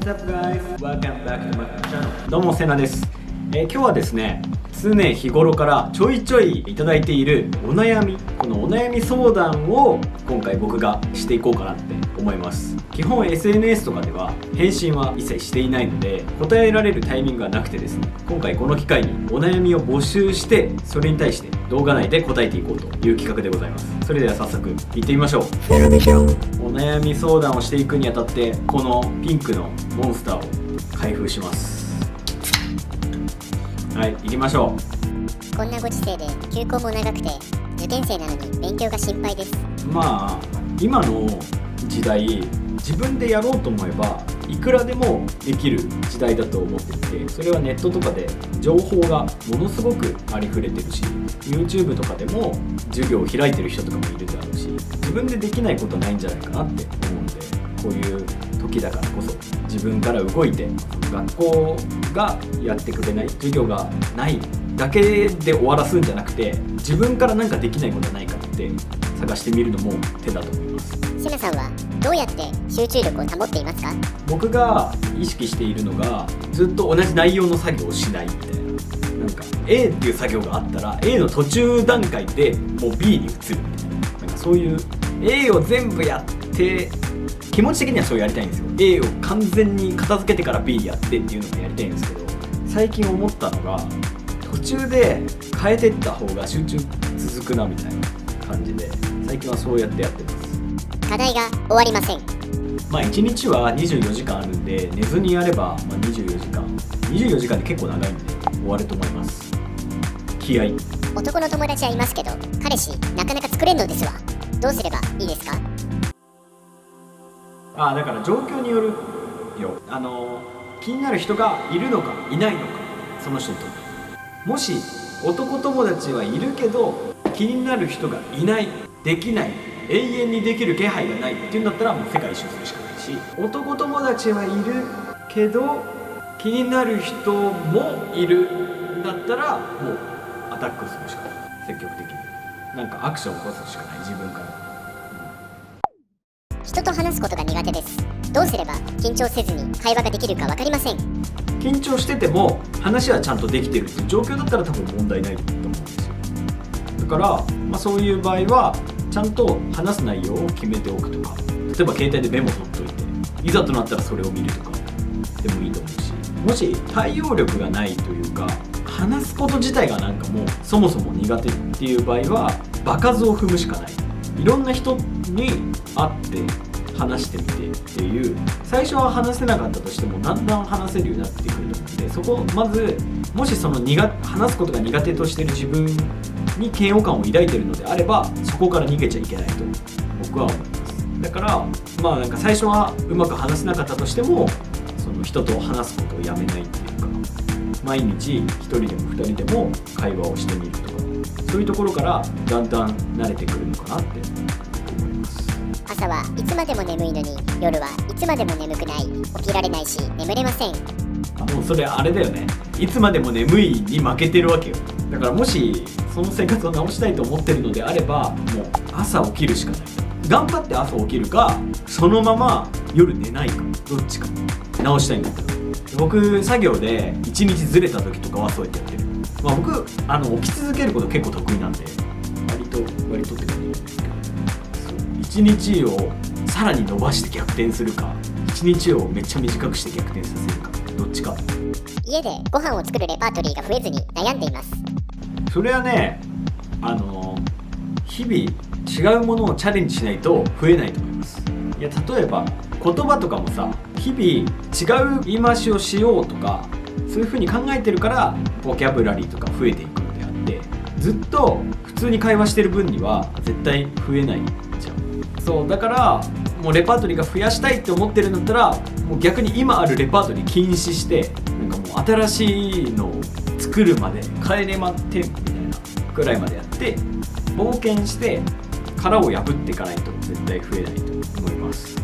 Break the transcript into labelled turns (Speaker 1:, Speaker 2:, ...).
Speaker 1: What's up guys? Welcome back to my channel. どうもセナです。今日はですね、常日頃からちょいちょいいただいているお悩み、このお悩み相談を今回僕がしていこうかなって思います。基本 SNS とかでは返信は一切していないので答えられるタイミングがなくてですね、今回この機会にお悩みを募集してそれに対して動画内で答えていこうという企画でございます。それでは早速行ってみましょう。お悩み相談をしていくにあたってこのピンクのモンスターを開封します。はい、行きましょ
Speaker 2: う。こんなご時世で休校も長くて受験生なのに勉強が心配です。
Speaker 1: まあ今の時代自分でやろうと思えばいくらでもできる時代だと思っていて、それはネットとかで情報がものすごくありふれてるし YouTube とかでも授業を開いてる人とかもいるだろうし、自分でできないことないんじゃないかなって思うんで、こういう時だからこそ自分から動いて学校がやってくれない授業がないだけで終わらすんじゃなくて、自分から何かできないことはないかって探してみるのも手だと思います。
Speaker 2: セナさんはどうやって集中力を保っていますか？
Speaker 1: 僕が意識しているのがずっと同じ内容の作業をしないみたいな。なんか A っていう作業があったら A の途中段階でもう B に移るみたいな。なんかそういう A を全部やって気持ち的にはそうやりたいんですよ。 A を完全に片付けてから B やってっていうのもやりたいんですけど、最近思ったのが途中で変えていった方が集中続くなみたいな感じで、最近はそうやってやってます。
Speaker 2: 課題が終わりません。
Speaker 1: まあ1日は24時間あるんで、寝ずにやれば24時間で結構長いんで終わると思います。気合い。
Speaker 2: 男の友達はいますけど彼氏なかなか作れんのですわ。どうすればいいですか？
Speaker 1: だから状況によるよ。気になる人がいるのかいないのか、その人にとって。もし男友達はいるけど気になる人がいない、できない、永遠にできる気配がないっていうんだったらもう世界一周するしかないし、男友達はいるけど気になる人もいるんだったらもうアタックするしかない。積極的になんかアクションを起こすしかない、自分から。
Speaker 2: 人と話すことが苦手です。どうすれば緊張せずに会話ができるか分かりません。
Speaker 1: 緊張してても話はちゃんとできてるっていう状況だったら多分問題ないと思うんですよ。だから、そういう場合はちゃんと話す内容を決めておくとか、例えば携帯でメモ取っといていざとなったらそれを見るとかでもいいと思うし、もし対応力がないというか話すこと自体がなんかもうそもそも苦手っていう場合は場数を踏むしかない。いろんな人に会って話してみてっていう、最初は話せなかったとしてもだんだん話せるようになってくると思うんで、そこをまずもしその話すことが苦手としている自分に嫌悪感を抱いているのであればそこから逃げちゃいけないと僕は思います。だからなんか最初はうまく話せなかったとしてもその人と話すことをやめないっていうか、毎日1人でも2人でも会話をしてみるとか、そういうところからだんだん慣れてくるのかなって思います。
Speaker 2: 朝はいつまでも眠いのに夜はいつまでも眠くない、起きられないし眠れません。
Speaker 1: もうそれあれだよね、いつまでも眠いに負けてるわけよ。だからもしその生活を直したいと思ってるのであればもう朝起きるしかない。頑張って朝起きるかそのまま夜寝ないか、どっちか直したいんだったら。僕作業で1日ずれた時とかはそうやってやってる。僕起き続けること結構得意なんで割とって感じなんですけど、1日をさらに伸ばして逆転するか1日をめっちゃ短くして逆転させるか、どっちか。
Speaker 2: 家でご飯を作るレパートリーが増えずに悩んでいます。
Speaker 1: それはね、日々違うものをチャレンジしないと増えないと思います。いや例えば言葉とかもさ、日々違う言い回しをしようとかそういう風に考えてるからボキャブラリーとか増えていくのであって、ずっと普通に会話してる分には絶対増えないじゃん。そうだからもうレパートリーが増やしたいって思ってるんだったらもう逆に今あるレパートリー禁止して、なんかもう新しいのを作るまで帰れまってみたいなくらいまでやって冒険して殻を破っていかないと絶対増えないと思います。